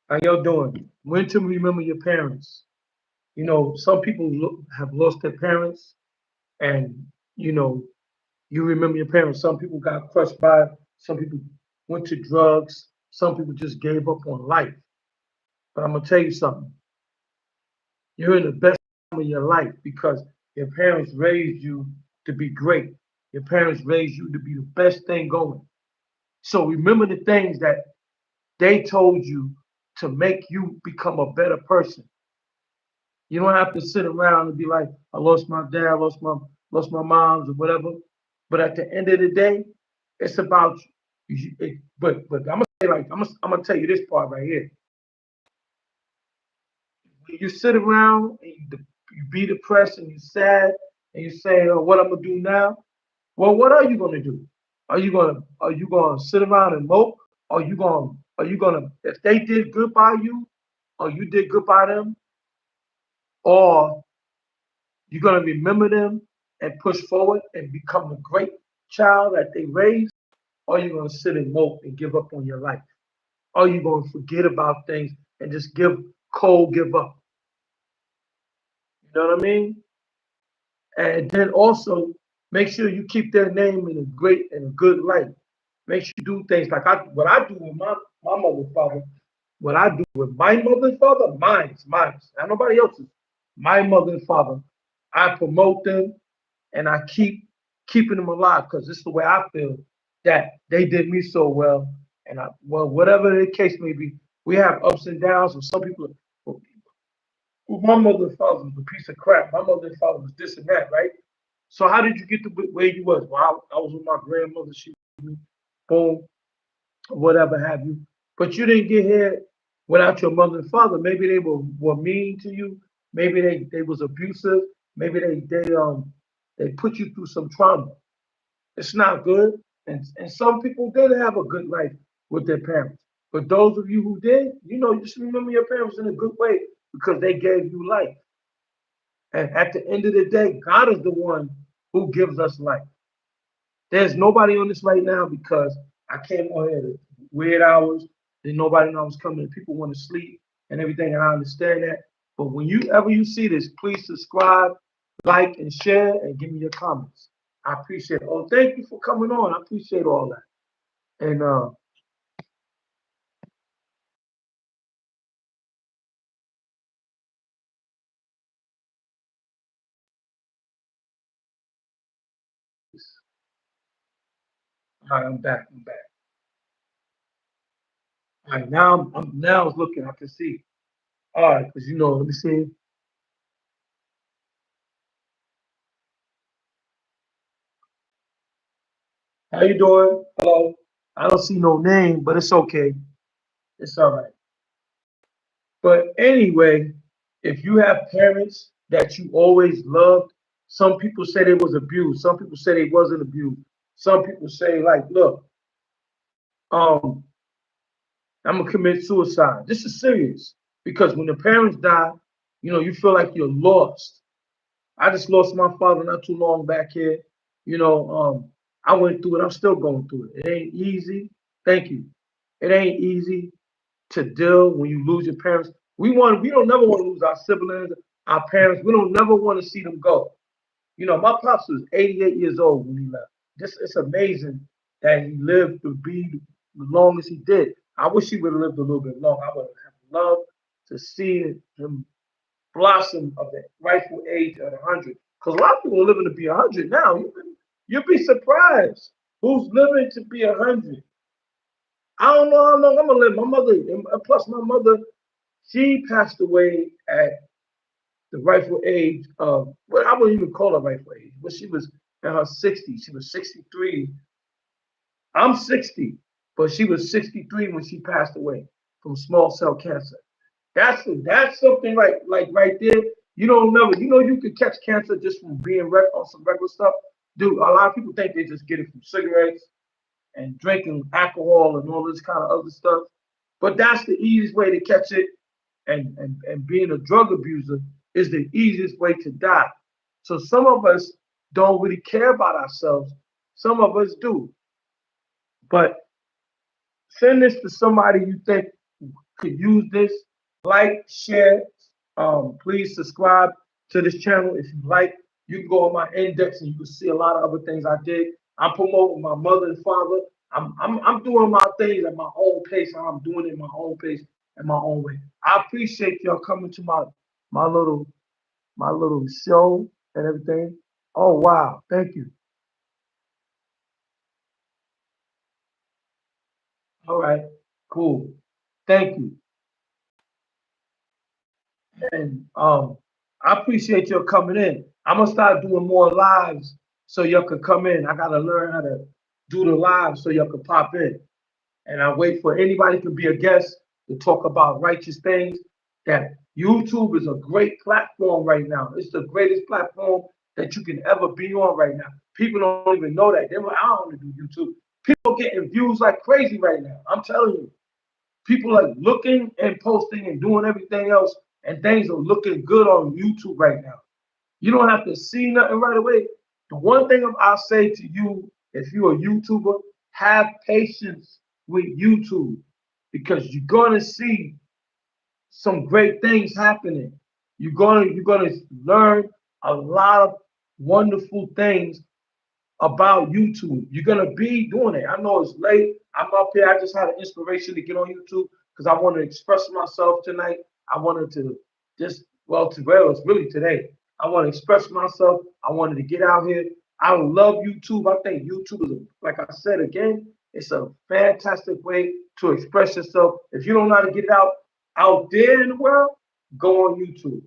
How y'all doing? When to remember your parents? Some people have lost their parents, and you know, you remember your parents. Some people got crushed by it. Some people went to drugs. Some people just gave up on life. But I'm gonna tell you something. You're in the best time of your life because your parents raised you to be great. Your parents raised you to be the best thing going. So remember the things that they told you to make you become a better person. You don't have to sit around and be like, I lost my dad, I lost my moms or whatever. But at the end of the day, it's about you. But I'm gonna say like I'm gonna tell you this part right here. When you sit around and you be depressed and you're sad and you say, oh, what I'm gonna do now? Well, what are you gonna do? Are you gonna sit around and mope? Are you gonna if they did good by you or you did good by them, or you're going to remember them and push forward and become the great child that they raised, or you're going to sit and mope and give up on your life. Or you're going to forget about things and just give up. You know what I mean? And then also make sure you keep their name in a great and a good light. Make sure you do things like what I do with my mother and father. What I do with my mother and father, mine's, not nobody else's. My mother and father, I promote them and I keeping them alive because this is the way I feel that they did me so well. And well, whatever the case may be, we have ups and downs. And some people, well, my mother and father was a piece of crap. My mother and father was this and that, right? So how did you get to where you was? Well, I was with my grandmother. She, boom, whatever have you. But you didn't get here without your mother and father. Maybe they were mean to you. Maybe they was abusive. Maybe they put you through some trauma. It's not good. And some people did have a good life with their parents. But those of you who did, you should remember your parents in a good way because they gave you life. And at the end of the day, God is the one who gives us life. There's nobody on this right now because I came on here at weird hours. There's nobody know I was coming. People want to sleep and everything, and I understand that. But when you see this, please subscribe, like, and share, and give me your comments. I appreciate it. Oh, thank you for coming on. I appreciate all that. And all right, I'm back. I'm back. All right, now now it's looking. I can see. All right, because let me see. How you doing? Hello. I don't see no name, but it's okay. It's all right. But anyway, if you have parents that you always loved, some people say they was abused. Some people say they wasn't abused. Some people say like, look, um, I'm gonna commit suicide. This is serious because when the parents die, you feel like you're lost. I just lost my father not too long back here. You know, I went through it. I'm still going through it. It ain't easy. Thank you. It ain't easy to deal when you lose your parents. We don't never want to lose our siblings, our parents. We don't never want to see them go. My pops was 88 years old when he left. Just it's amazing that he lived to be the longest he did. I wish he would have lived a little bit longer. I would have loved to see him blossom of the rightful age of 100. Because a lot of people are living to be 100 now. You'd be surprised who's living to be 100. I don't know how long I'm gonna live. My mother, and plus my mother, she passed away at the rightful age of, well, I wouldn't even call her rightful age, but she was in her 60s. She was 63. I'm 60, but she was 63 when she passed away from small cell cancer. That's something like right there. You don't know. You could catch cancer just from being on some regular stuff. Dude, a lot of people think they just get it from cigarettes and drinking alcohol and all this kind of other stuff. But that's the easiest way to catch it. And being a drug abuser is the easiest way to die. So some of us don't really care about ourselves. Some of us do. But send this to somebody you think could use this. Like, share, please subscribe to this channel if you like. You can go on my index and you can see a lot of other things I did. I'm promoting my mother and father. I'm doing my things at my own pace. I'm doing it at my own pace and my own way. I appreciate y'all coming to my little my little show and everything. Oh wow, thank you. All right, cool. Thank you. And I appreciate y'all coming in. I'm gonna start doing more lives so y'all can come in. I gotta learn how to do the live so y'all can pop in. And I wait for anybody to be a guest to talk about righteous things. That YouTube is a great platform right now. It's the greatest platform that you can ever be on right now. People don't even know that. They're like, I don't want to do YouTube. People getting views like crazy right now. I'm telling you. People are looking and posting and doing everything else, and things are looking good on YouTube right now. You don't have to see nothing right away. The one thing I'll say to you, if you're a YouTuber, have patience with YouTube because you're gonna see some great things happening. You're gonna learn a lot of wonderful things about YouTube. You're gonna be doing it. I know it's late. I'm up here. I just had an inspiration to get on YouTube because I want to express myself tonight. I wanted to just today was really today. I want to express myself. I wanted to get out here. I love YouTube. I think YouTube is, like I said again, it's a fantastic way to express yourself. If you don't know how to get it out there in the world, go on YouTube.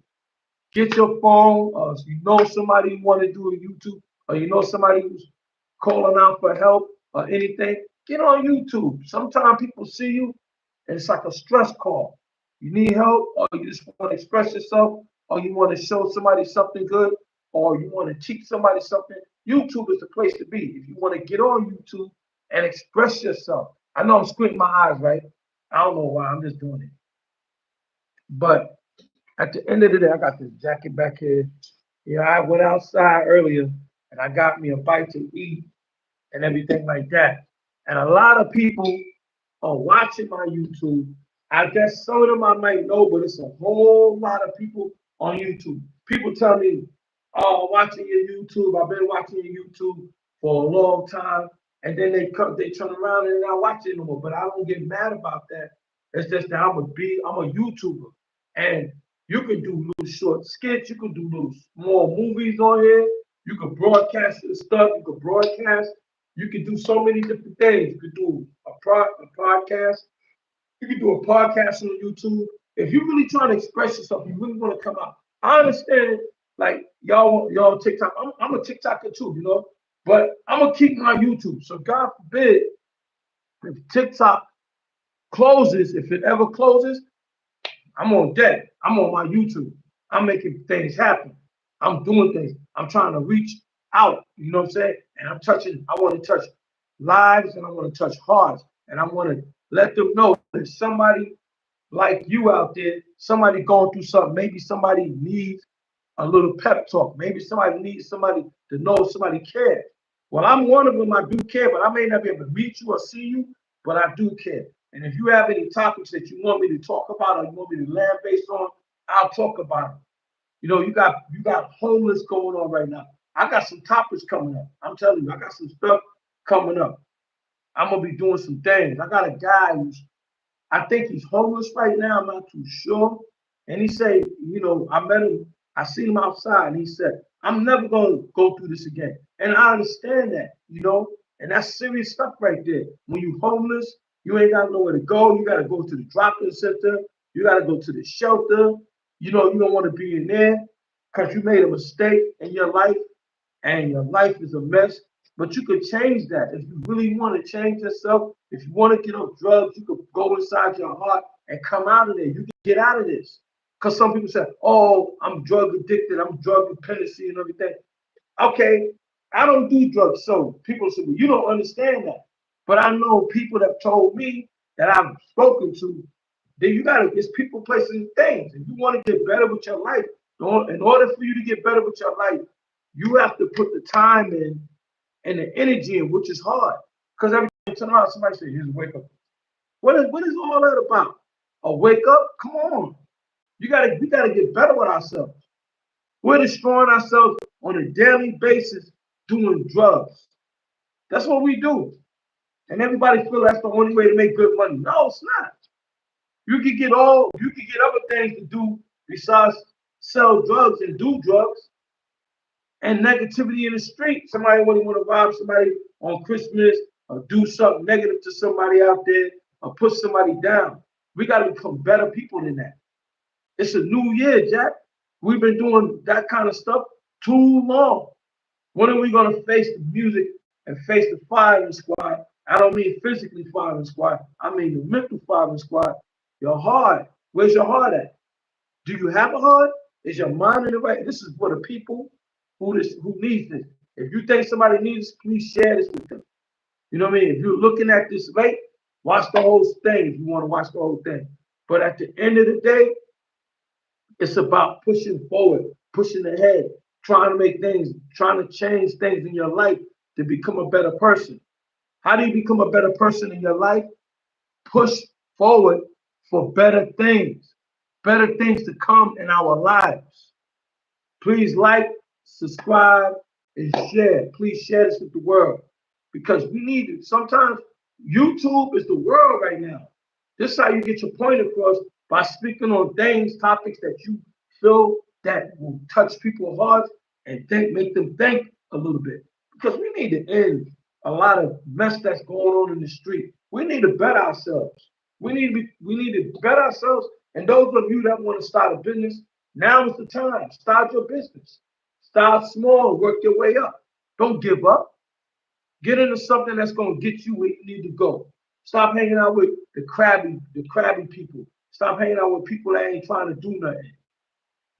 Get your phone, or if you know somebody you want to do a YouTube, or you know somebody who's calling out for help or anything, get on YouTube. Sometimes people see you and it's like a stress call. You need help, or you just want to express yourself, or you want to show somebody something good, or you want to teach somebody something. YouTube is the place to be. If you want to get on YouTube and express yourself. I know I'm squinting my eyes, right? I don't know why, I'm just doing it. But at the end of the day, I got this jacket back here. Yeah, I went outside earlier and I got me a bite to eat and everything like that. And a lot of people are watching my YouTube. I guess some of them I might know, but it's a whole lot of people on YouTube. People tell me, "Oh, I'm watching your YouTube. I've been watching your YouTube for a long time." And then they turn around and they're not watching it no more. But I don't get mad about that. It's just that I'm a YouTuber, and you can do little short skits. You can do little small movies on here. You can broadcast your stuff. You can broadcast. You can do so many different things. You could do a podcast. You can do a podcast on YouTube. If you're really trying to express yourself, you really want to come out. I understand, like y'all TikTok. I'm a TikToker too, but I'm gonna keep my YouTube. So God forbid if TikTok closes, if it ever closes, I'm on deck. I'm on my YouTube. I'm making things happen. I'm doing things. I'm trying to reach out. You know what I'm saying? And I want to touch lives and I want to touch hearts. And I want to let them know there's somebody like you out there, somebody going through something. Maybe somebody needs a little pep talk. Maybe somebody needs somebody to know somebody cares. Well, I'm one of them. I do care, but I may not be able to meet you or see you, but I do care. And if you have any topics that you want me to talk about or you want me to land based on, I'll talk about them. You got homeless going on right now. I got some topics coming up. I'm telling you, I got some stuff coming up. I'm gonna be doing some things. I got a guy who's I think he's homeless right now. I'm not too sure. And he said, I met him. I seen him outside, and he said, "I'm never gonna go through this again." And I understand that. And that's serious stuff right there. When you homeless, you ain't got nowhere to go. You gotta go to the drop-in center. You gotta go to the shelter. You don't want to be in there because you made a mistake in your life and your life is a mess. But you could change that. If you really want to change yourself, if you want to get off drugs, you could go inside your heart and come out of there. You can get out of this. Because some people say, "Oh, I'm drug addicted, I'm drug dependency and everything." Okay, I don't do drugs. So people say, "Well, you don't understand that." But I know people that told me that I've spoken to that it's people, places, and things. If you want to get better with your life, in order for you to get better with your life, you have to put the time in and the energy in, which is hard. Because every time you turn around, somebody says, "Here's a wake up." What is all that about? or wake up. Come on. We gotta get better with ourselves. We're destroying ourselves on a daily basis doing drugs. That's what we do. And everybody feel that's the only way to make good money. No, it's not. You could get other things to do besides sell drugs and do drugs and negativity in the street. Somebody wouldn't want to rob somebody on Christmas or do something negative to somebody out there or put somebody down. We got to become better people than that. It's a new year, Jack. We've been doing that kind of stuff too long. When are we going to face the music and face the firing squad? I don't mean physically firing squad. I mean the mental firing squad. Your heart. Where's your heart at? Do you have a heart? Is your mind in the right? This is for the people who needs this. If you think somebody needs this, please share this with them. You know what I mean? If you're looking at this late, watch the whole thing if you want to watch the whole thing. But at the end of the day, it's about pushing forward, pushing ahead, trying to make things, trying to change things in your life to become a better person. How do you become a better person in your life? Push forward for better things to come in our lives. Please like, subscribe, and share. Please share this with the world because we need it. Sometimes YouTube is the world right now. This is how you get your point across by speaking on things, topics that you feel that will touch people's hearts and make them think a little bit. Because we need to end a lot of mess that's going on in the street. We need to better ourselves. We need to better ourselves. And those of you that want to start a business, now is the time. Start your business. Start small, work your way up. Don't give up. Get into something that's gonna get you where you need to go. Stop hanging out with the crabby people. Stop hanging out with people that ain't trying to do nothing.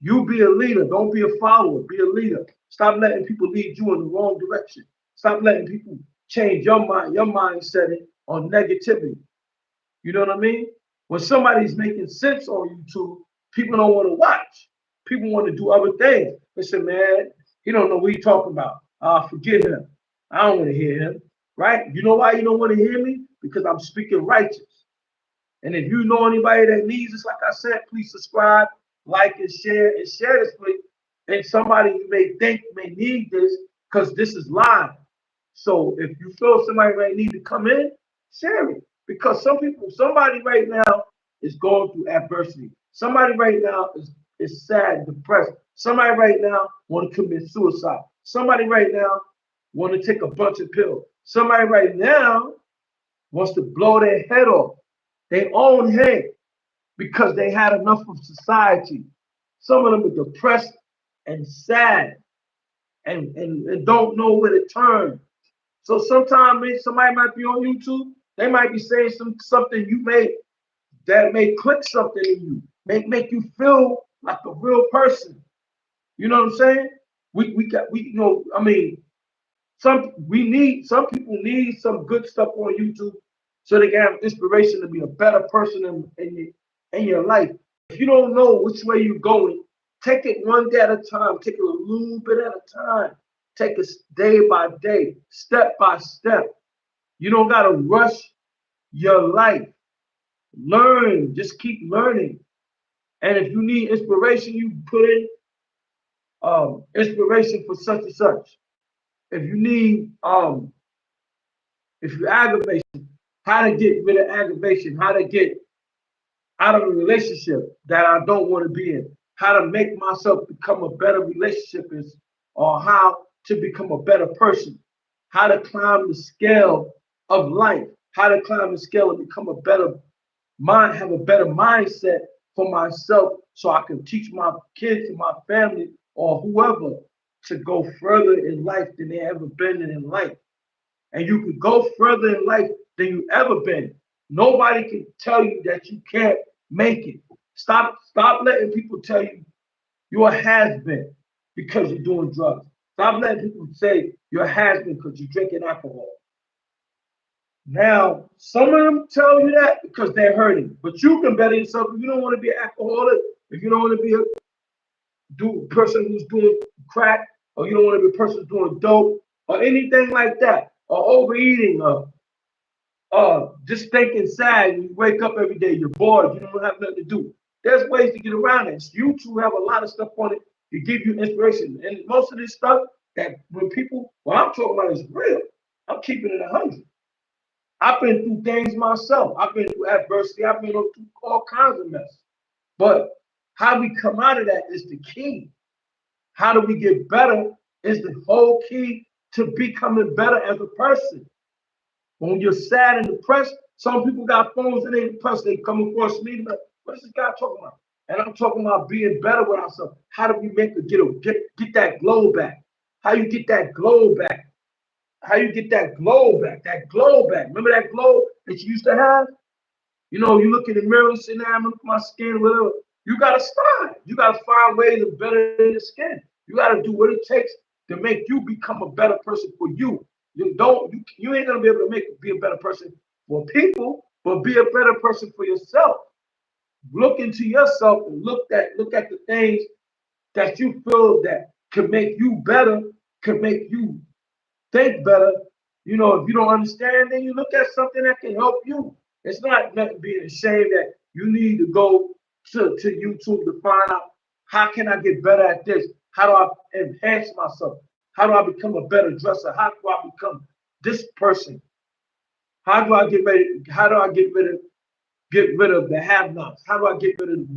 You be a leader. Don't be a follower. Be a leader. Stop letting people lead you in the wrong direction. Stop letting people change your mindset on negativity. You know what I mean? When somebody's making sense on YouTube, people don't want to watch. People want to do other things. They say, man, he don't know what he's talking about. Forget him. I don't want to hear him. Right? You know why you don't want to hear me? Because I'm speaking righteous. And if you know anybody that needs this, like I said, please subscribe, like, and share this with and somebody you may think may need this because this is live. So if you feel somebody might need to come in, share it. Because somebody right now is going through adversity. Somebody right now is sad, depressed. Somebody right now want to commit suicide. Somebody right now want to take a bunch of pills. Somebody right now wants to blow their head off, their own head, because they had enough of society. Some of them are depressed and sad and don't know where to turn. So sometimes somebody might be on YouTube, they might be saying something you may that may click something in you, make you feel like a real person. You know what I'm saying? We you know, I mean, some people need some good stuff on YouTube so they can have inspiration to be a better person in your life. If you don't know which way you're going, take it one day at a time. Take it a little bit at a time. Take it day by day, step by step. You don't gotta rush your life. Learn, just keep learning. And if you need inspiration, you put in inspiration for such and such. If you need if you aggravation, how to get rid of aggravation, how to get out of a relationship that I don't want to be in, how to make myself become a better relationshipist, or how to become a better person, how to climb the scale of life, how to climb the scale and become a better mind, have a better mindset for myself so I can teach my kids and my family or whoever to go further in life than they ever been in life. And you can go further in life than you ever been. Nobody can tell you that you can't make it. Stop letting people tell you you're a has been because you're doing drugs. Stop letting people say you're a has been because you're drinking alcohol. Now, some of them tell you that because they're hurting, but you can better yourself. If you don't want to be an alcoholic, if you don't want to be a person who's doing crack, or you don't want to be a person who's doing dope, or anything like that, or overeating, just thinking sad. You wake up every day, you're bored, you don't have nothing to do. There's ways to get around it. YouTube have a lot of stuff on it to give you inspiration. And most of this stuff that when people, what I'm talking about is real. I'm keeping it 100. I've been through things myself. I've been through adversity. I've been through all kinds of mess. But how we come out of that is the key. How do we get better is the whole key to becoming better as a person. When you're sad and depressed, some people got phones and they depressed. They come across me, like, what is this guy talking about? And I'm talking about being better with ourselves. How do we make it get that glow back? How you get that glow back? How you get that glow back? That glow back. Remember that glow that you used to have? You know, you look in the mirror and say, nah, I'm looking at my skin, whatever. You gotta start. You gotta find ways of bettering your skin. You gotta do what it takes to make you become a better person for you. You ain't gonna be able to be a better person for people, but be a better person for yourself. Look into yourself and look at the things that you feel that could make you better, could make you think better. You know, if you don't understand, then you look at something that can help you. It's not nothing being ashamed that you need to go to YouTube to find out how can I get better at this? How do I enhance myself? How do I become a better dresser? How do I become this person? How do I get ready? How do I get rid of the have-nots? How do I get rid of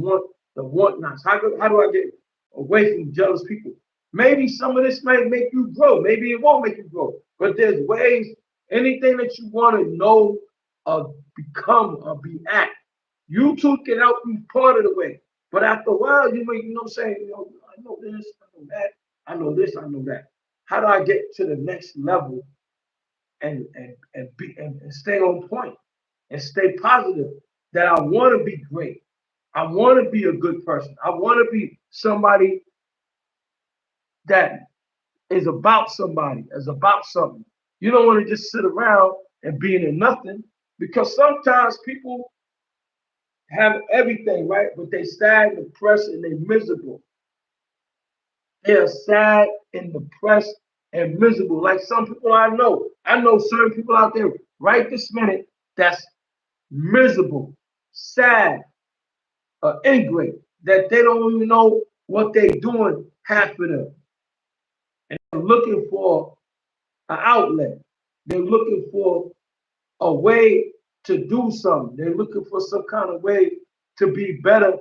the want-nots? How do I get away from jealous people? Maybe some of this might make you grow. Maybe it won't make you grow. But there's ways, anything that you want to know or become or be at, YouTube can help you part of the way. But after a while, you know what I'm saying, I know this, I know that, I know this, I know that. How do I get to the next level and stay on point and stay positive that I want to be great. I want to be a good person. I want to be somebody that is about somebody, is about something. You don't want to just sit around and being in nothing because sometimes people have everything, right? But they sad, depressed, and they miserable. They are sad and depressed and miserable. Like some people I know. I know certain people out there right this minute that's miserable, sad, ingrate, that they don't even know what they're doing, half of them. And they're looking for an outlet. They're looking for a way to do something. They're looking for some kind of way to be better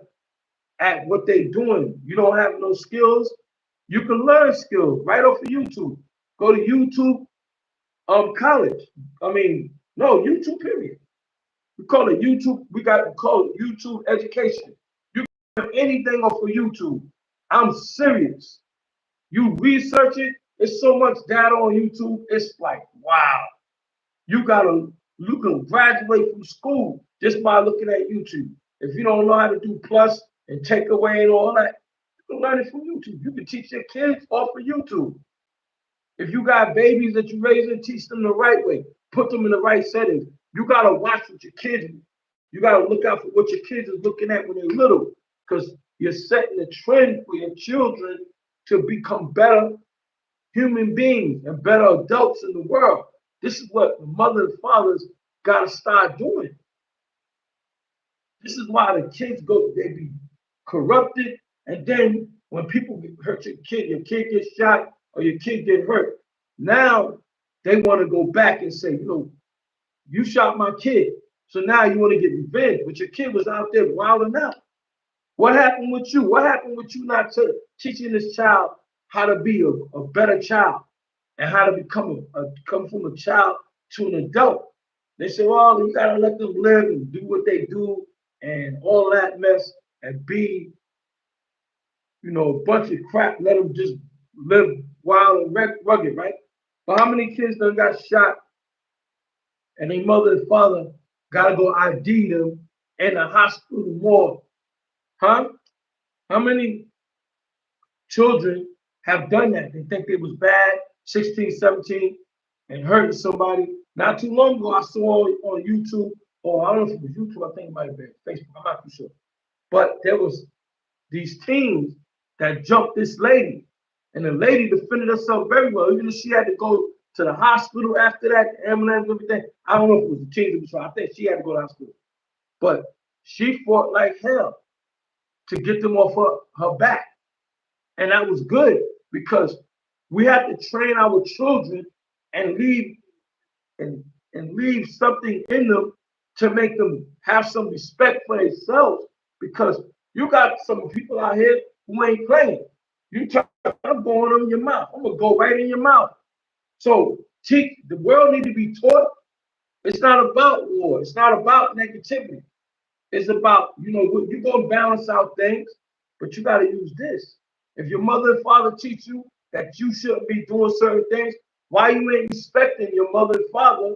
at what they're doing. You don't have no skills, you can learn skills right off of YouTube. Go to YouTube college. I mean, no, YouTube period. We call it YouTube, we got to call it YouTube education. You can have anything off of YouTube. I'm serious. You research it, it's so much data on YouTube, it's like, wow. You can graduate from school just by looking at YouTube. If you don't know how to do plus and take away and all that, you can learn it from YouTube. You can teach your kids off of YouTube. If you got babies that you raise and teach them the right way, put them in the right settings. You gotta watch what your kids. You gotta look out for what your kids is looking at when they're little, because you're setting a trend for your children to become better human beings and better adults in the world. This is what the mother and fathers gotta start doing. This is why the kids they be corrupted, and then when people hurt your kid gets shot or your kid get hurt, now they want to go back and say, you shot my kid, so now you want to get revenge, but your kid was out there wilding out. What happened with you? What happened with you not teaching this child how to be a better child and how to come from a child to an adult? They say, well, you gotta let them live and do what they do and all that mess and be, a bunch of crap. Let them just live wild and rugged, right? But how many kids done got shot and their mother and father gotta go ID them in the hospital morgue? Huh? How many children have done that? They think they was bad, 16, 17, and hurting somebody. Not too long ago, I saw on YouTube, or I don't know if it was YouTube, I think it might have been Facebook, I'm not too sure. But there was these teens that jumped this lady, and the lady defended herself very well, even if she had to go to the hospital after that, ambulance, everything. I don't know if it was a teenager, so I think she had to go to the hospital. But she fought like hell to get them off her back. And that was good because we have to train our children and leave and, and leave something in them to make them have some respect for themselves because you got some people out here who ain't playing. You talk, I'm going in your mouth. I'm gonna go right in your mouth. So teach the world need to be taught. It's not about war. It's not about negativity. It's about, you're gonna balance out things, but you gotta use this. If your mother and father teach you that you shouldn't be doing certain things, why you ain't respecting your mother and father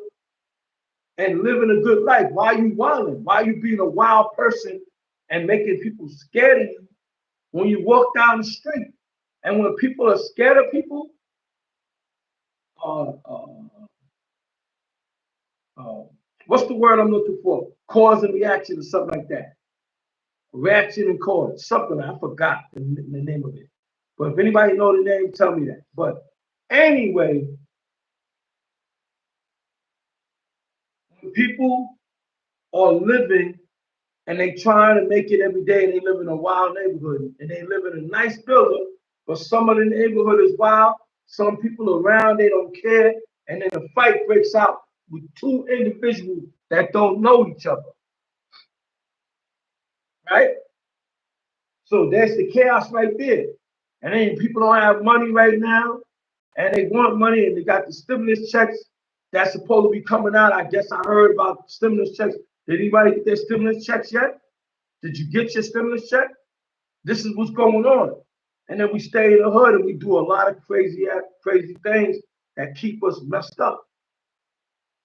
and living a good life? Why you wilding? Why you being a wild person and making people scared of you when you walk down the street? And when people are scared of people, uh, uh, uh, what's the word I'm looking for? Cause and reaction or something like that. Reaction and cause, something I forgot the name of it. But if anybody know the name, tell me that. But anyway, when people are living and they trying to make it every day, and they live in a wild neighborhood, and they live in a nice building, but some of the neighborhood is wild. Some people around, they don't care, and then a fight breaks out with two individuals that don't know each other, right? So that's the chaos right there. And then people don't have money right now, and they want money, and they got the stimulus checks that's supposed to be coming out. I guess I heard about stimulus checks. Did anybody get their stimulus checks yet? Did you get your stimulus check? This is what's going on. And then we stay in the hood and we do a lot of crazy things that keep us messed up.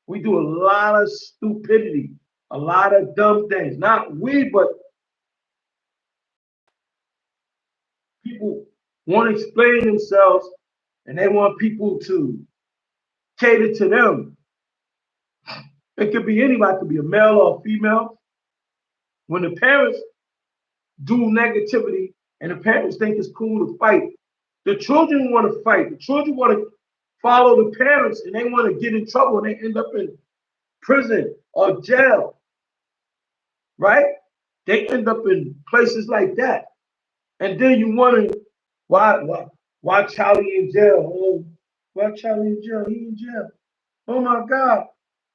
We do a lot of stupidity, a lot of dumb things. Not we, but people want to explain themselves and they want people to cater to them. It could be anybody, it could be a male or a female. When the parents do negativity and the parents think it's cool to fight, the children want to fight. The children want to follow the parents and they want to get in trouble and they end up in prison or jail, right? They end up in places like that. And then you wonder why Charlie in jail? Oh, why Charlie in jail? He in jail. Oh my God.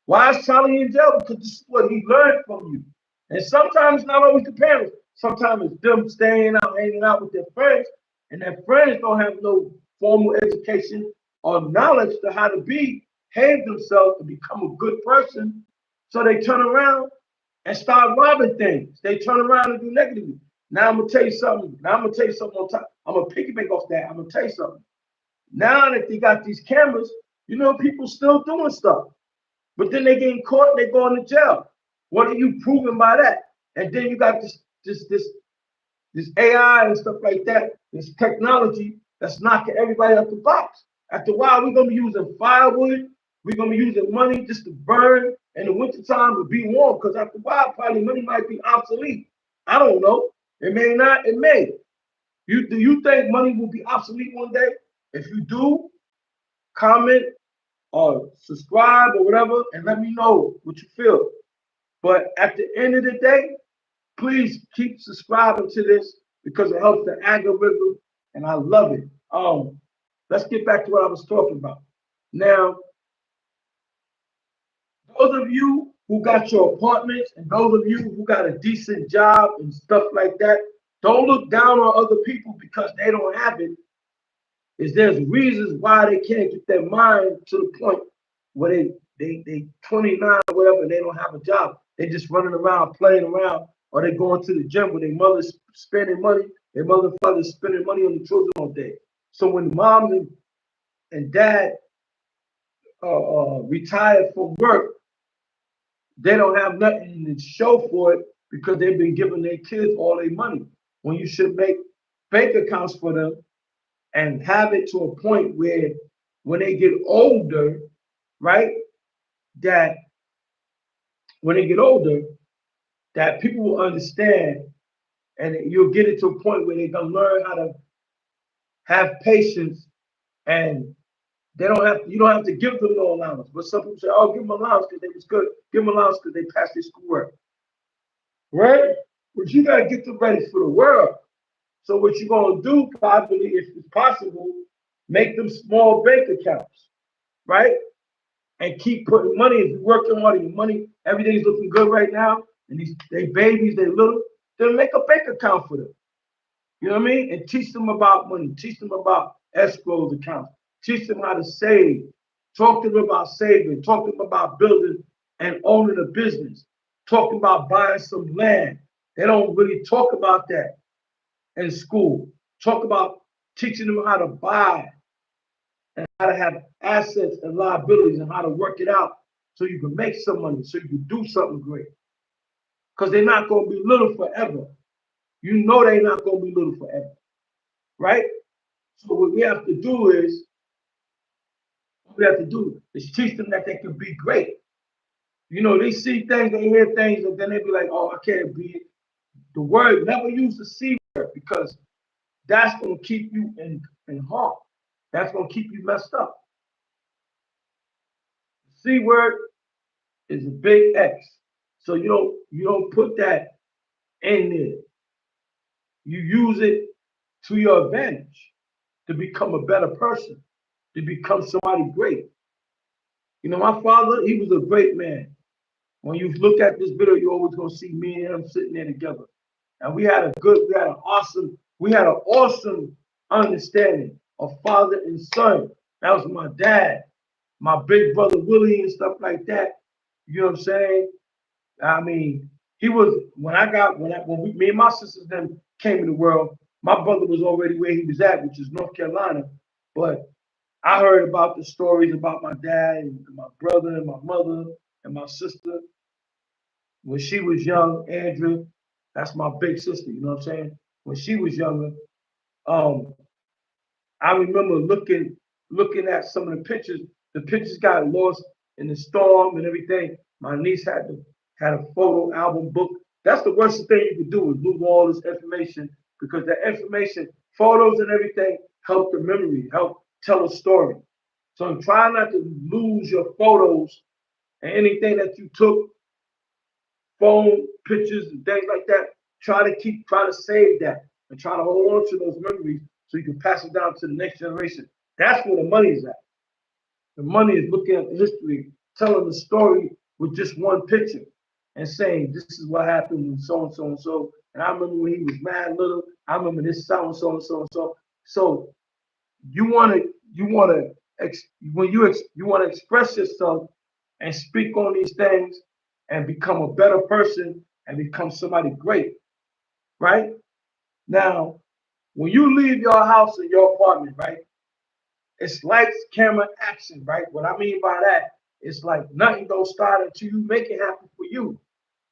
Why is Charlie in jail? Because this is what he learned from you. And sometimes it's not always the parents. Sometimes it's them staying out, hanging out with their friends, and their friends don't have no formal education or knowledge to how to behave themselves to become a good person. So they turn around and start robbing things. They turn around and do negatively. Now I'm gonna tell you something. On top. I'm gonna piggyback off that. I'm gonna tell you something. Now that they got these cameras, people still doing stuff. But then they getting caught and they going to jail. What are you proving by that? And then you got this AI and stuff like that, this technology that's knocking everybody out the box. After a while, we're gonna be using firewood, we're gonna be using money just to burn. In the wintertime to be warm, because after a while, probably money might be obsolete. I don't know. It may not, it may. Do you think money will be obsolete one day? If you do, comment or subscribe or whatever, and let me know what you feel. But at the end of the day, please keep subscribing to this because it helps the algorithm, and I love it. Let's get back to what I was talking about. Now, those of you who got your apartments and those of you who got a decent job and stuff like that, don't look down on other people because they don't have it. There's reasons why they can't get their mind to the point where they 29 or whatever and they don't have a job. They just running around playing around, or they going to the gym where their mother's spending money, their mother and father's spending money on the children all day. So when mom and dad retired from work, they don't have nothing to show for it because they've been giving their kids all their money. When you should make bank accounts for them and have it to a point where when they get older, right, that when they get older, that people will understand and you'll get it to a point where they're gonna learn how to have patience and They don't have you don't have to give them no allowance. But some people say, oh, give them allowance because they was good. Give them allowance because they passed their schoolwork. Right? But you gotta get them ready for the world. So what you're gonna do, probably, if it's possible, make them small bank accounts, right? And keep putting money. If you're working hard and your money, everything's looking good right now, and these they babies, they little, then make a bank account for them. You know what I mean? And teach them about money. Teach them about escrows accounts. Teach them how to save. Talk to them about saving. Talk to them about building and owning a business. Talk about buying some land. They don't really talk about that in school. Talk about teaching them how to buy and how to have assets and liabilities and how to work it out so you can make some money, so you can do something great. Because they're not going to be little forever. You know they're not going to be little forever, right? So what we have to do is teach them that they can be great. You know, they see things, they hear things, and then they be like, oh, I can't be it. The word, never use the C word because that's going to keep you in harm. That's going to keep you messed up. C word is a big X. So you don't put that in there. You use it to your advantage to become a better person, to become somebody great. You know, my father, he was a great man. When you look at this video, you're always gonna see me and him sitting there together. And we had an awesome understanding of father and son. That was my dad, my big brother Willie and stuff like that. You know what I'm saying? I mean, he was me and my sisters then came in the world. My brother was already where he was at, which is North Carolina. But I heard about the stories about my dad and my brother and my mother and my sister when she was young. Andrew, that's my big sister. You know what I'm saying? When she was younger, um, I remember looking at some of the pictures. The pictures got lost in the storm and everything. My niece had a photo album book. That's the worst thing you could do is lose all this information because the information, photos and everything, help the memory, help tell a story. So try not to lose your photos and anything that you took, phone pictures and things like that. Try to save that and try to hold on to those memories so you can pass it down to the next generation. That's where the money is at. The money is looking at the history, telling the story with just one picture and saying this is what happened when so and so and so. And I remember when he was mad little. I remember this so and so and so and so. So you want to you want to express yourself and speak on these things and become a better person and become somebody great, right? Now, when you leave your house or your apartment, right? It's lights, camera, action, right? What I mean by that, it's like nothing don't start until you make it happen for you.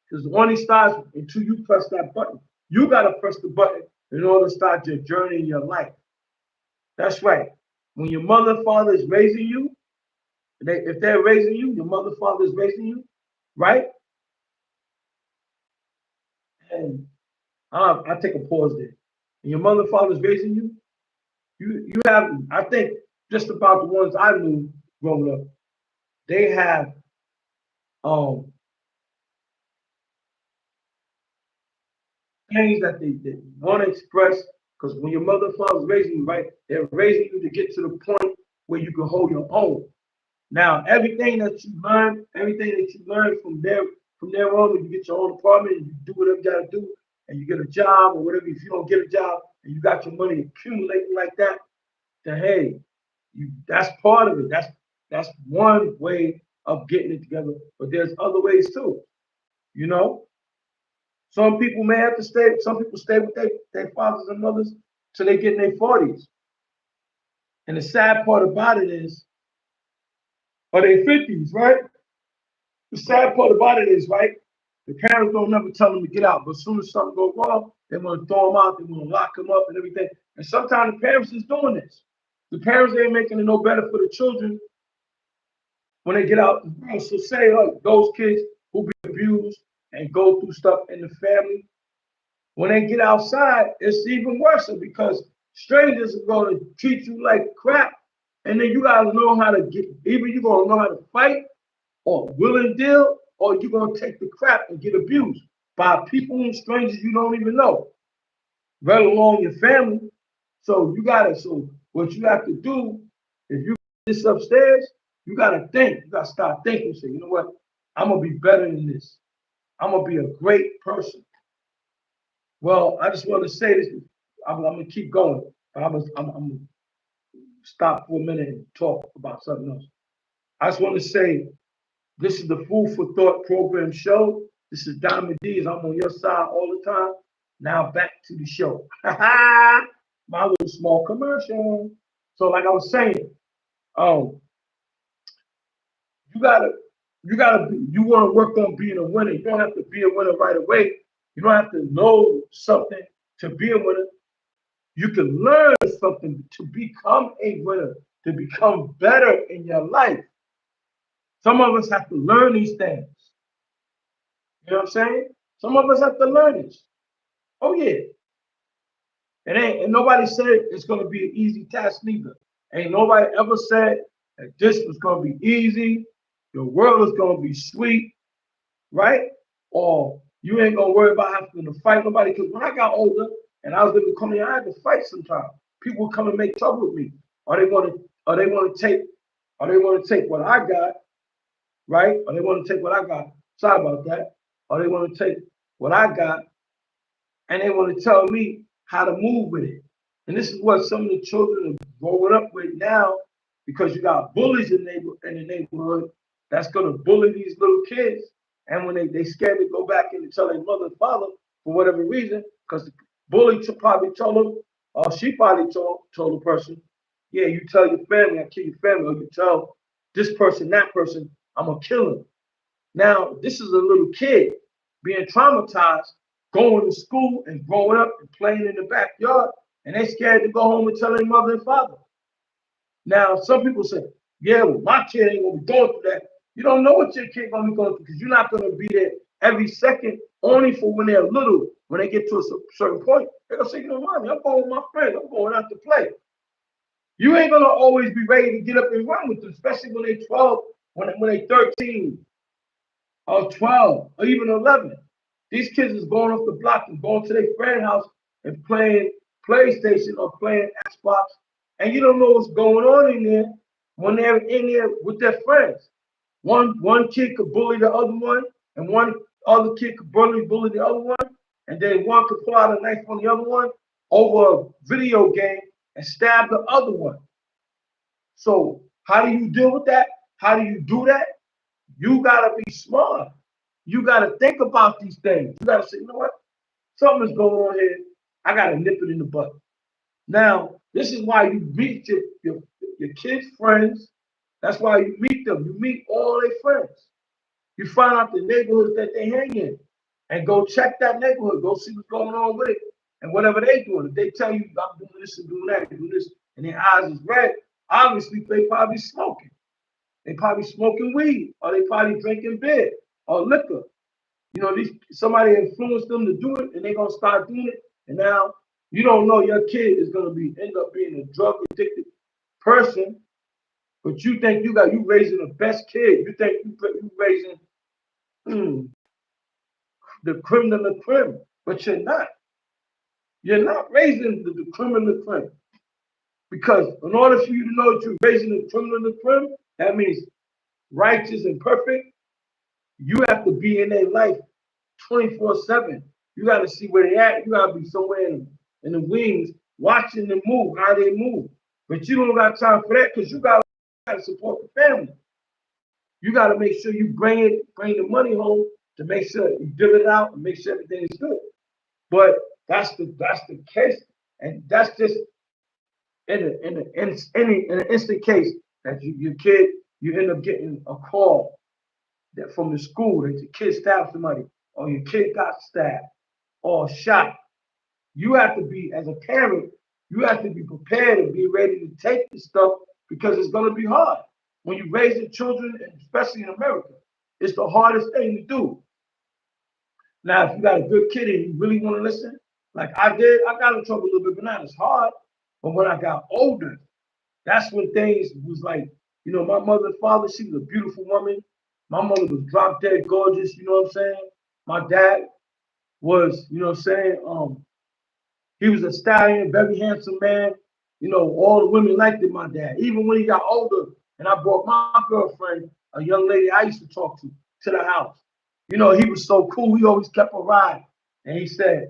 Because the only starts until you press that button. You gotta press the button in order to start your journey in your life. That's right. When your mother and father is raising you, if they're raising you, your mother and father is raising you, right? And I take a pause there. And your mother and father is raising you, you have, I think, just about the ones I knew growing up, they have um things that they want to express. Because when your mother and father is raising you, right, they're raising you to get to the point where you can hold your own. Now, everything that you learn from there on, when you get your own apartment and you do whatever you gotta do, and you get a job or whatever. If you don't get a job and you got your money accumulating like that, then hey, that's part of it. That's one way of getting it together. But there's other ways too. You know, some people may have to stay. Some people stay with their fathers and mothers till they get in their 40s. And the sad part about it is, or their 50s, right? The sad part about it is, right? The parents don't never tell them to get out, but as soon as something goes wrong, they want to throw them out, they want to lock them up and everything. And sometimes the parents is doing this. The parents ain't making it no better for the children when they get out. So say like those kids who be abused and go through stuff in the family, when they get outside, it's even worse because strangers are going to treat you like crap And then you gotta know how to get. Either you gonna know how to fight, or will and deal, or you gonna take the crap and get abused by people and strangers you don't even know, let alone your family. So you gotta. So what you have to do, if you this upstairs, you gotta think. You gotta start thinking. Say, you know what? I'm gonna be better than this. I'm gonna be a great person. Well, I just want to say this. I'm gonna keep going, but I'm gonna stop for a minute and talk about something else. I just want to say this is the Food for Thought program show. This is Diamond Dees. I'm on your side all the time. Now back to the show. My little small commercial. So, like I was saying, um, you gotta, you want to work on being a winner. You don't have to be a winner right away. You don't have to know something to be a winner. You can learn something to become a winner, to become better in your life. Some of us have to learn these things. You know what I'm saying? Some of us have to learn this. Oh yeah. It ain't and nobody said it's gonna be an easy task neither. Ain't nobody ever said that this was gonna be easy, your world is gonna be sweet, right? Or you ain't gonna worry about having to fight nobody. Because when I got older and I was living coming, I had to fight sometimes. People would come and make trouble with me. Or they want to, or they want to take, or they want to take what I got, right? Or they want to take what I got. Sorry about that. Or they want to take what I got and they want to tell me how to move with it. And this is what some of the children are growing up with now because you got bullies in the neighborhood that's going to bully these little kids. And when they scared to go back and tell their mother and father for whatever reason, because the bully probably told them, or she probably told the person, yeah, you tell your family, I kill your family, or you tell this person, that person, I'm going to kill him. Now, this is a little kid being traumatized, going to school and growing up and playing in the backyard, and they scared to go home and tell their mother and father. Now, some people say, yeah, well, my kid ain't gonna be going through that. You don't know what your kid gonna be going through because you're not gonna be there every second, only for when they're little. When they get to a certain point, they're gonna say, you know, mommy, I'm going with my friends, I'm going out to play. You ain't gonna always be ready to get up and run with them, especially when they're 12, when they're 13, or 12 or even 11. These kids is going off the block and going to their friend's house and playing PlayStation or playing Xbox, and you don't know what's going on in there when they're in there with their friends. One kid could bully the other one, and one other kid could bully the other one, and then one could pull out a knife on the other one over a video game and stab the other one. So how do you deal with that? How do you do that? You gotta be smart. You gotta think about these things. You gotta say, you know what? Something's going on here. I gotta nip it in the butt. Now, this is why you meet your kids' friends. That's why you meet them. You meet all their friends. You find out the neighborhoods that they hang in and go check that neighborhood. Go see what's going on with it. And whatever they doing, if they tell you I'm doing this and doing that and doing this, and their eyes is red, obviously they probably smoking. They probably smoking weed, or they probably drinking beer or liquor. You know, these somebody influenced them to do it, and they're gonna start doing it. And now you don't know your kid is gonna be end up being a drug addicted person, but you think you raising the best kid. You think you raising mm, the creme de la creme, but you're not. You're not raising the creme de la creme because in order for you to know that you're raising the creme de la creme, that means righteous and perfect. You have to be in their life 24/7. You got to see where they at. You got to be somewhere in the wings watching them move, how they move. But you don't got time for that because you got to support the family. You got to make sure you bring the money home to make sure you give it out and make sure everything is good. But that's the case, and that's just in an instant case that your kid you end up getting a call that from the school that your kid stabbed somebody or your kid got stabbed or shot. You have to be, as a parent, you have to be prepared and be ready to take this stuff because it's going to be hard. When you raise your children, especially in America, it's the hardest thing to do. Now, if you got a good kid and you really want to listen, like I did, I got in trouble a little bit, but not as hard. But when I got older, That's when things was like, my mother and father, she was a beautiful woman. My mother was drop dead gorgeous, you know what I'm saying? My dad was, you know what I'm saying? He was a stallion, very handsome man. All the women liked my dad. Even when he got older and I brought my girlfriend, a young lady I used to talk to the house. He was so cool. He always kept a ride. And he said,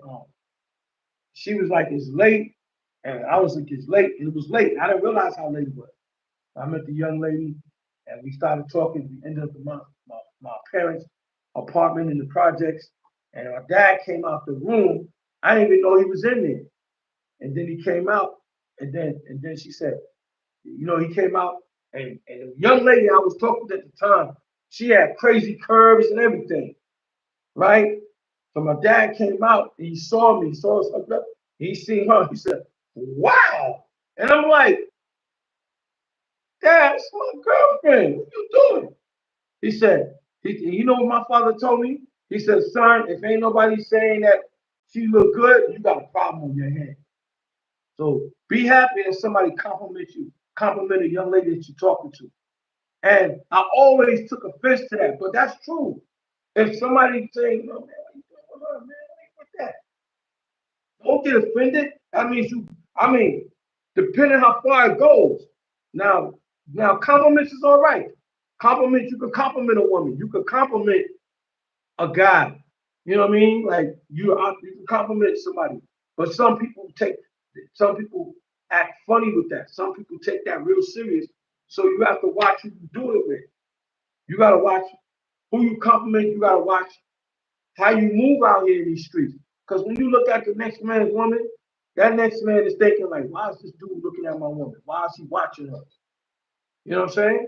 she was like, it's late. And I was like, it's late. And it was late. I didn't realize how late it was. I met the young lady and we started talking. We ended up in my parents' apartment in the projects. And my dad came out the room. I didn't even know he was in there. And then he came out, and then she said, he came out, and the young lady I was talking to at the time, she had crazy curves and everything, right? So my dad came out and he saw me, he saw us up there, he seen her, he said, wow. And I'm like, Dad, it's my girlfriend. What you doing? He said, you know what my father told me? He said, son, if ain't nobody saying that she look good, you got a problem on your hands. So be happy that somebody compliments you, compliment a young lady that you're talking to. And I always took offense to that, but that's true. If somebody saying, no, man, what you doing with her, man? What ain't with that? Don't get offended. I mean, depending how far it goes. Now, now compliments is all right. Compliments, you can compliment a woman. You can compliment a guy. You know what I mean? Like you can compliment somebody. But some people act funny with that. Some people take that real serious. So you have to watch who you do it with. You gotta watch who you compliment. You gotta watch how you move out here in these streets. Because when you look at the next man's woman, that next man is thinking like, why is this dude looking at my woman? Why is he watching her? You know what I'm saying?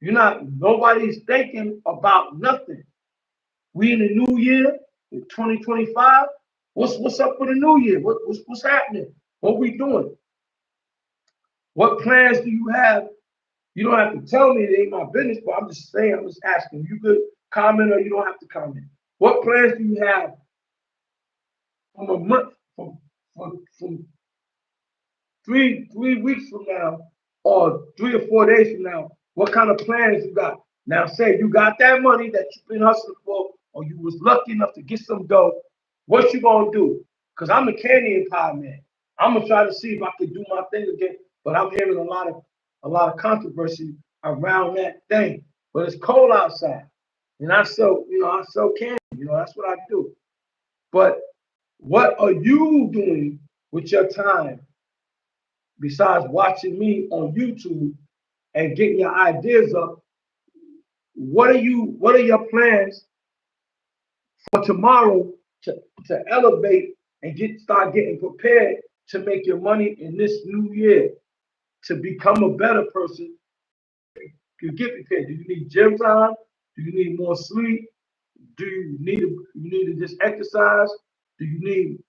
Nobody's thinking about nothing. We in the new year, in 2025. What's up for the new year? What's happening? What we doing? What plans do you have? You don't have to tell me, it ain't my business, but I'm just saying, I'm just asking. You could comment or you don't have to comment. What plans do you have from a month, from 3 weeks from now, or 3 or 4 days from now? What kind of plans you got? Now, say you got that money that you've been hustling for, or you was lucky enough to get some dough. What you gonna do? Cause I'm a candy and pie man. I'm gonna try to see if I can do my thing again. But I'm hearing a lot of controversy around that thing. But it's cold outside, and I sell candy. That's what I do. But what are you doing with your time besides watching me on YouTube and getting your ideas up? What are your plans for tomorrow to, to elevate and start getting prepared to make your money in this new year to become a better person? You get prepared. Do you need gym time? Do you need more sleep? Do you need to just exercise? Do you need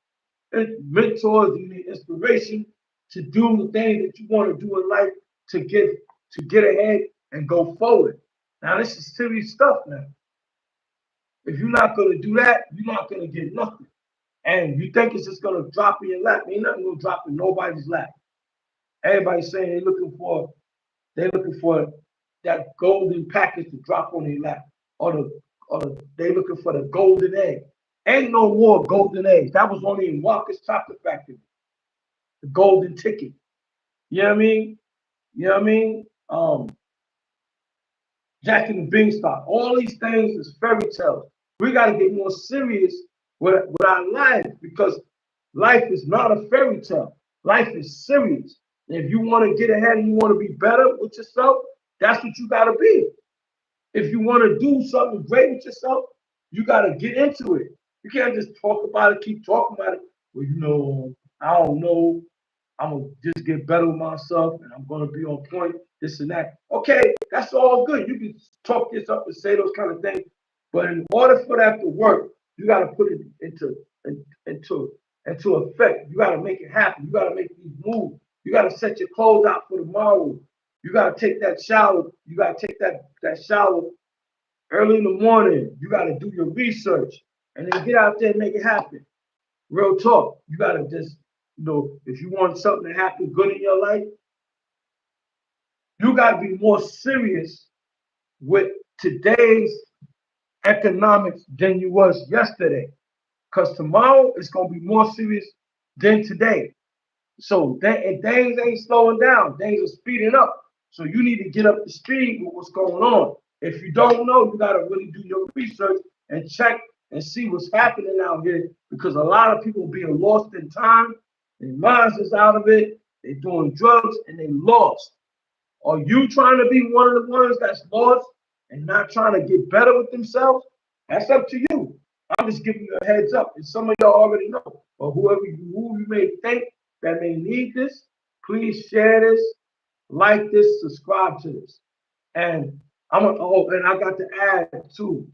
mentors? Do you need inspiration to do the things that you want to do in life to get ahead and go forward? Now this is serious stuff now. If you're not gonna do that, you're not gonna get nothing. And you think it's just gonna drop in your lap. Ain't nothing gonna drop in nobody's lap. Everybody's saying they're looking for that golden package to drop on their lap. They looking for the golden egg. Ain't no more golden eggs. That was only in Walker's Chocolate Factory. The golden ticket. You know what I mean? You know what I mean? Jack and the Beanstalk. All these things is fairy tales. We got to get more serious with our life because life is not a fairy tale. Life is serious. And if you want to get ahead and you want to be better with yourself, that's what you got to be. If you want to do something great with yourself, you got to get into it. You can't just talk about it, keep talking about it. Well, I don't know. I'm gonna just get better with myself, and I'm gonna be on point. This and that. Okay, that's all good. You can talk this up and say those kind of things, but in order for that to work, you got to put it into effect. You got to make it happen. You got to make these moves. You got to set your clothes out for tomorrow. You got to take that shower. You got to take that shower early in the morning. You got to do your research and then get out there and make it happen. Real talk. You got to just, if you want something to happen good in your life, You got to be more serious with today's economics than you was yesterday. Because tomorrow is going to be more serious than today. So and things ain't slowing down. Things are speeding up. So you need to get up to speed with what's going on. If you don't know, you got to really do your research and check and see what's happening out here because a lot of people being lost in time. Their minds is out of it. They're doing drugs and they lost. Are you trying to be one of the ones that's lost and not trying to get better with themselves? That's up to you. I'm just giving you a heads up. And some of y'all already know. But who you may think that may need this, please share this, like this, subscribe to this. And and I got to add too.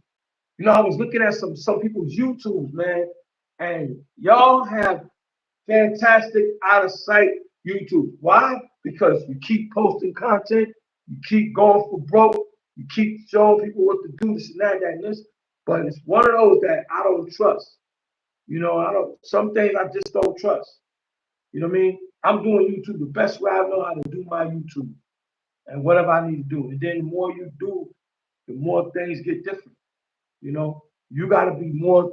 I was looking at some people's YouTubes, man, and y'all have fantastic out of sight YouTube. Why? Because you keep posting content, you keep going for broke, you keep showing people what to do, this and that, and this. But it's one of those that I don't trust. I don't. Some things I just don't trust. You know what I mean? I'm doing YouTube the best way I know how to do my YouTube and whatever I need to do. And then the more you do, the more things get different. You got to be more.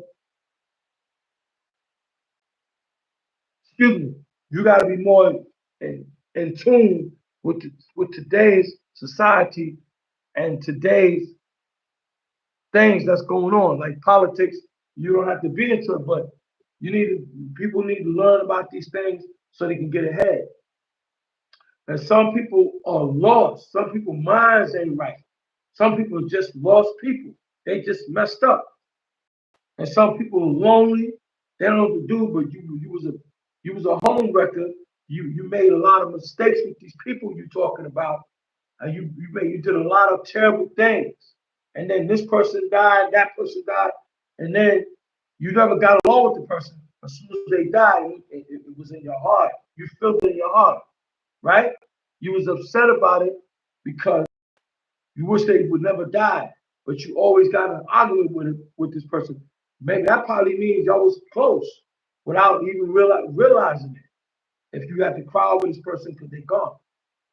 Excuse me. You got to be more in tune with today's society and today's things that's going on. Like politics, you don't have to be into it, but people need to learn about these things so they can get ahead. And some people are lost. Some people minds ain't right. Some people are just lost people. They just messed up. And some people are lonely. They don't know what to do. But you was a home wrecker. You made a lot of mistakes with these people you talking about. And you did a lot of terrible things. And then this person died, that person died, and then you never got along with the person. As soon as they died, it was in your heart. You felt it in your heart, right? You was upset about it because you wish they would never die, but you always got an argument with this person. Maybe that probably means y'all was close without even realizing it. If you have to cry over this person because they're gone,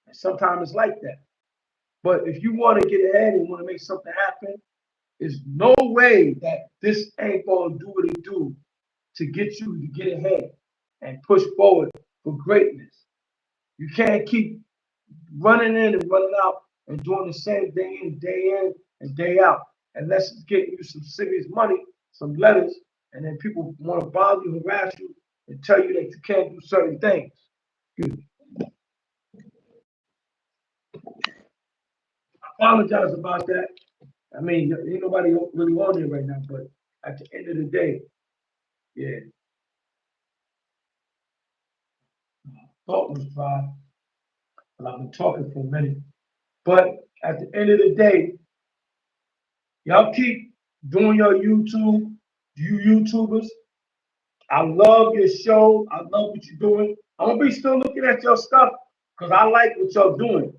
and sometimes it's like that. But if you want to get ahead and want to make something happen, there's no way that this ain't gonna do what it do to get you to get ahead and push forward for greatness. You can't keep running in and running out and doing the same thing in and day out. Unless it's getting you some serious money, some letters, and then people want to bother you, harass you, and tell you that you can't do certain things. I apologize about that. I mean, ain't nobody really on there right now, but at the end of the day, yeah, thought was dry, but I've been talking for a minute. But at the end of the day, y'all keep doing your YouTube, you YouTubers. I love your show. I love what you're doing. I'm gonna be still looking at your stuff because I like what y'all doing.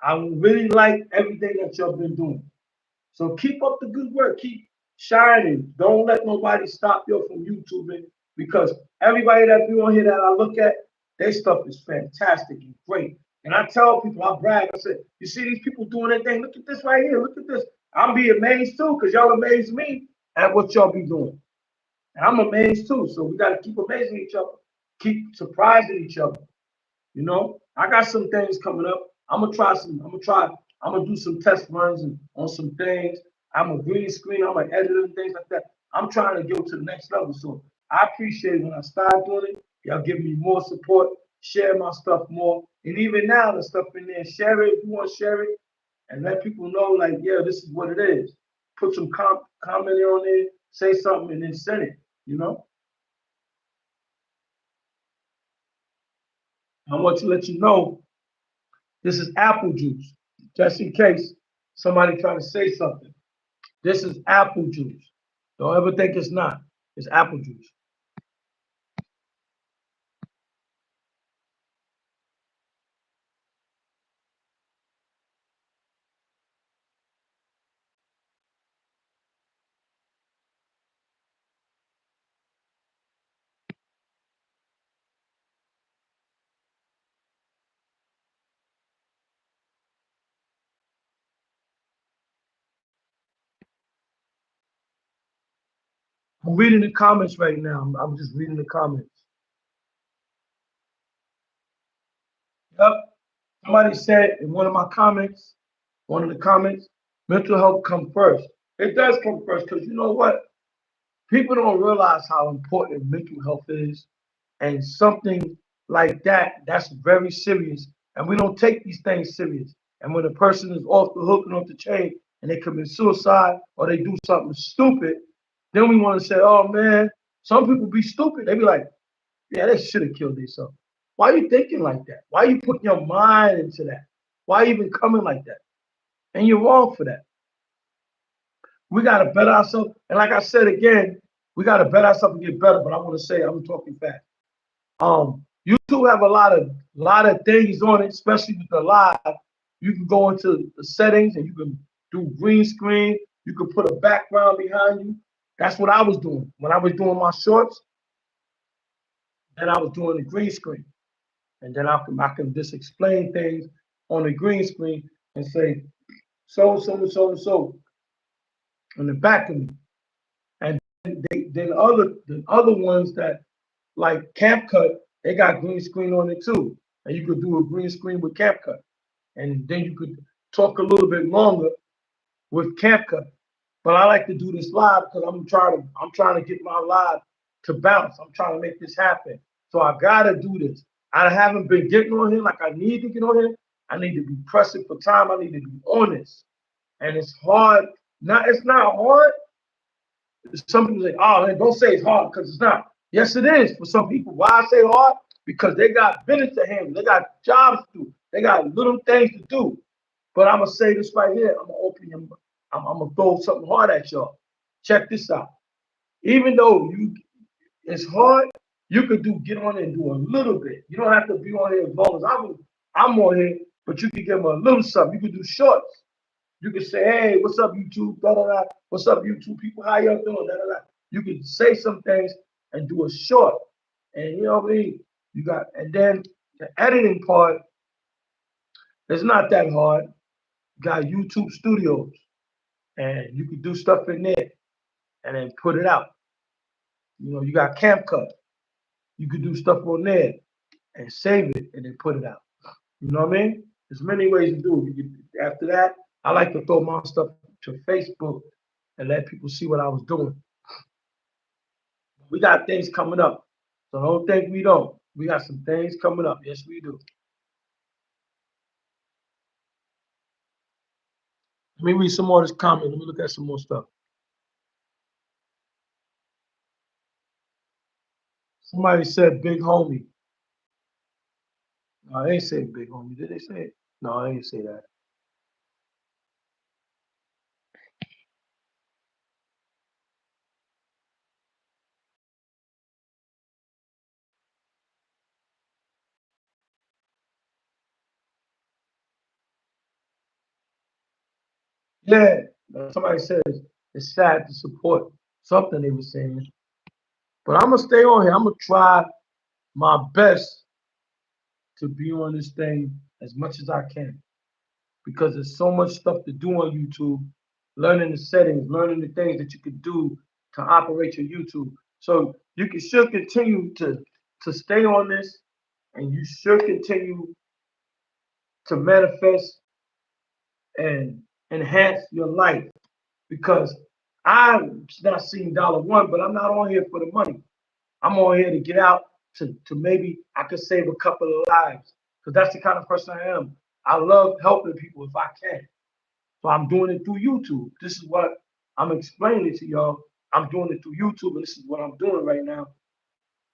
I really like everything that y'all been doing. So keep up the good work. Keep shining. Don't let nobody stop you from YouTubing because everybody that be on here that I look at, their stuff is fantastic and great. And I tell people, I brag, I said, you see these people doing their thing? Look at this right here. Look at this. I'm be amazed too because y'all amaze me at what y'all be doing. And I'm amazed too. So we got to keep amazing each other, keep surprising each other. I got some things coming up. I'm gonna try some. I'm gonna try. I'm gonna do some test runs and on some things. I'm a green screen. I'm an editor and things like that. I'm trying to go to the next level. So I appreciate when I start doing it. Y'all give me more support. Share my stuff more. And even now, the stuff in there, share it if you want to share it, and let people know like, yeah, this is what it is. Put some comment on there, say something, and then send it. You know. I want to let you know this is apple juice, just in case somebody try to say something. This is apple juice. Don't ever think it's not. It's apple juice. I'm reading the comments right now. I'm just reading the comments. Yep. Somebody said in one of my comments, one of the comments, mental health come first. It does come first because you know what? People don't realize how important mental health is, and something like that, that's very serious. And we don't take these things serious. And when a person is off the hook and off the chain and they commit suicide or they do something stupid, then we want to say, oh man, some people be stupid. They be like, yeah, they should have killed themselves. Why are you thinking like that? Why are you putting your mind into that? Why even coming like that? And you're wrong for that. We got to better ourselves. And like I said again, we got to better ourselves and get better. But I want to say, I'm talking fast. YouTube have a lot of things on it, especially with the live. You can go into the settings and you can do green screen. You can put a background behind you. That's what I was doing when I was doing my shorts. Then I was doing the green screen, and then I can just explain things on the green screen and say so in the back of me. And then the other ones that like CapCut, they got green screen on it too, and you could do a green screen with CapCut, and then you could talk a little bit longer with CapCut. But I like to do this live because I'm trying to get my live to bounce. I'm trying to make this happen. So I gotta do this. I haven't been getting on here like I need to get on here. I need to be pressing for time. I need to be on this. And it's hard. It's not hard. Some people say, oh, man, don't say it's hard because it's not. Yes, it is for some people. Why I say hard? Because they got business to handle. They got jobs to do. They got little things to do. But I'm going to say this right here. I'm going to open your, I'm going to throw something hard at y'all. Check this out. Even though it's hard, you could get on and do a little bit. You don't have to be on here as long as I'm on here, but you can give them a little something. You could do shorts. You can say, hey, what's up, YouTube? Da, da, da. What's up, YouTube people? How y'all doing? Da, da, da. You can say some things and do a short. And you know what I mean? And then the editing part is not that hard. You got YouTube Studios, and you can do stuff in there and then put it out. You got CapCut. You can do stuff on there and save it and then put it out. You know what I mean? There's many ways to do it. After that, I like to throw my stuff to Facebook and let people see what I was doing. We got things coming up. So don't think we don't. We got some things coming up. Yes, we do. Let me read some more of this comment. Let me look at some more stuff. Somebody said big homie. No, they ain't say big homie. Did they say it? No, they didn't say that. Yeah, somebody says it's sad to support something they were saying. But I'm gonna stay on here. I'm gonna try my best to be on this thing as much as I can because there's so much stuff to do on YouTube, learning the settings, learning the things that you can do to operate your YouTube. So you can still continue to stay on this, and you should continue to manifest and enhance your life because I'm not seeing $1, but I'm not on here for the money. I'm on here to get out to maybe I could save a couple of lives because that's the kind of person I am. I love helping people if I can. So I'm doing it through YouTube. This is what I'm explaining to y'all. I'm doing it through YouTube, and this is what I'm doing right now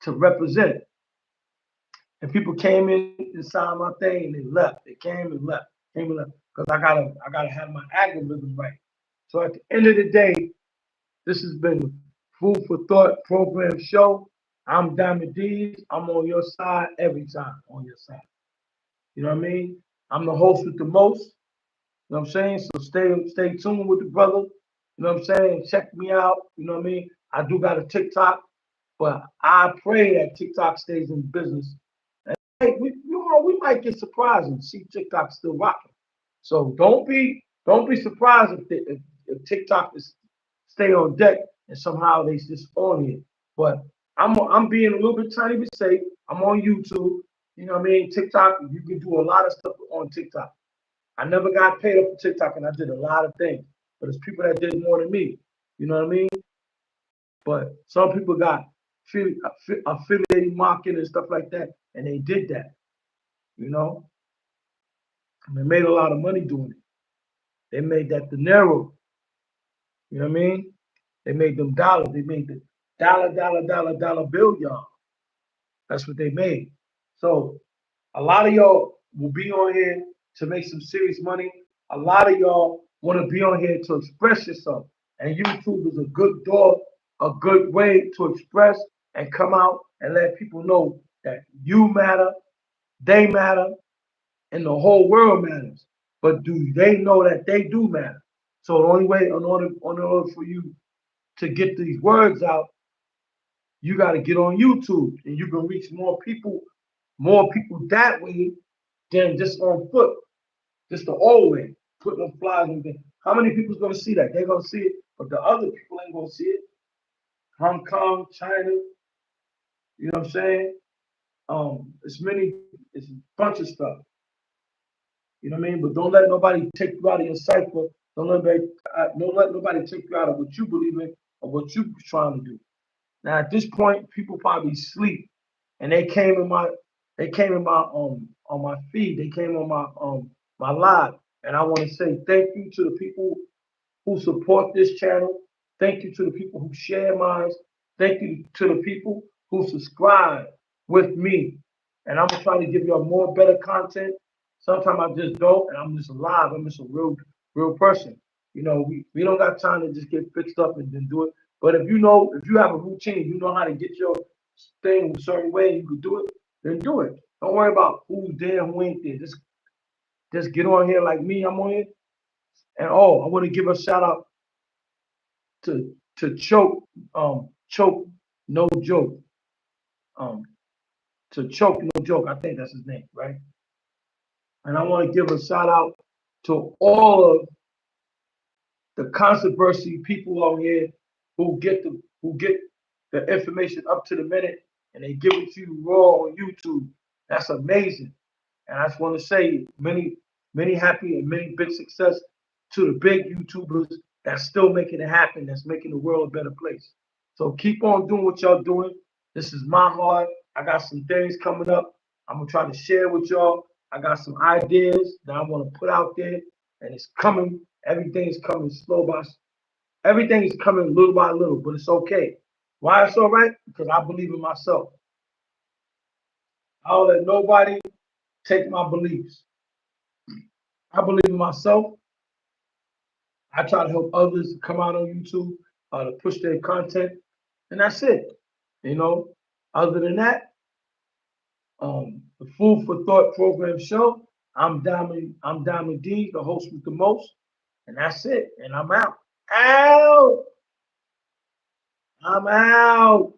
to represent. And people came in inside my thing and they left. They came and left because I gotta have my algorithm right. So at the end of the day, this has been Food for Thought program show. I'm Diamond Dees. I'm on your side every time. On your side. You know what I mean? I'm the host with the most. You know what I'm saying? So stay tuned with the brother. You know what I'm saying? Check me out. You know what I mean? I do got a TikTok, but I pray that TikTok stays in business. And hey, we might get surprised and see TikTok still rocking. So don't be surprised if TikTok is stay on deck and somehow they just on here. But I'm being a little bit tiny bit safe. I'm on YouTube. You know what I mean? TikTok, you can do a lot of stuff on TikTok. I never got paid up for TikTok, and I did a lot of things. But it's people that did more than me. You know what I mean? But some people got affiliated marketing and stuff like that, and they did that. You know, and they made a lot of money doing it. They made that dinero. You know what I mean? They made them dollars. They made the dollar bill, y'all. That's what they made. So a lot of y'all will be on here to make some serious money. A lot of y'all want to be on here to express yourself. And YouTube is a good door, a good way to express and come out and let people know that you matter, they matter, and the whole world matters. But do they know that they do matter? So the only way, in order for you to get these words out, you got to get on YouTube, and you can reach more people that way than just on foot, just the old way, putting them flyers in there. How many people's gonna see that? They're gonna see it, but the other people ain't gonna see it. Hong Kong, China, you know what I'm saying? It's a bunch of stuff. You know what I mean? But don't let nobody take you out of your cipher. Don't let nobody take you out of what you believe in or what you trying to do. Now at this point, people probably sleep, and they came in my on my feed. They came on my live, and I want to say thank you to the people who support this channel. Thank you to the people who share mine. Thank you to the people who subscribe with me. And I'm gonna try to give y'all more better content. Sometimes I just don't, and I'm just alive. I'm just a real person. You know, we don't got time to just get fixed up and then do it. But if you have a routine, you know how to get your thing a certain way, you can do it, then do it. Don't worry about who's there, who ain't there. Just get on here like me. I'm on here. And oh, I want to give a shout out to choke no joke um to choke no joke. I think that's his name, right? And I want to give a shout out to all of the controversy people on here who get the information up to the minute and they give it to you raw on YouTube. That's amazing. And I just want to say many happy and many big success to the big YouTubers that's still making it happen, that's making the world a better place. So keep on doing what y'all doing. This is my heart. I got some things coming up. I'm gonna try to share with y'all. I got some ideas that I want to put out there, and it's coming. Everything is coming everything is coming little by little, but it's okay. Why it's all right? Because I believe in myself. I don't let nobody take my beliefs. I believe in myself. I try to help others come out on YouTube to push their content, and that's it. You know, other than that, the Food for Thought program show. I'm Diamond D, the host with the most, and that's it. And I'm out. Out. I'm out.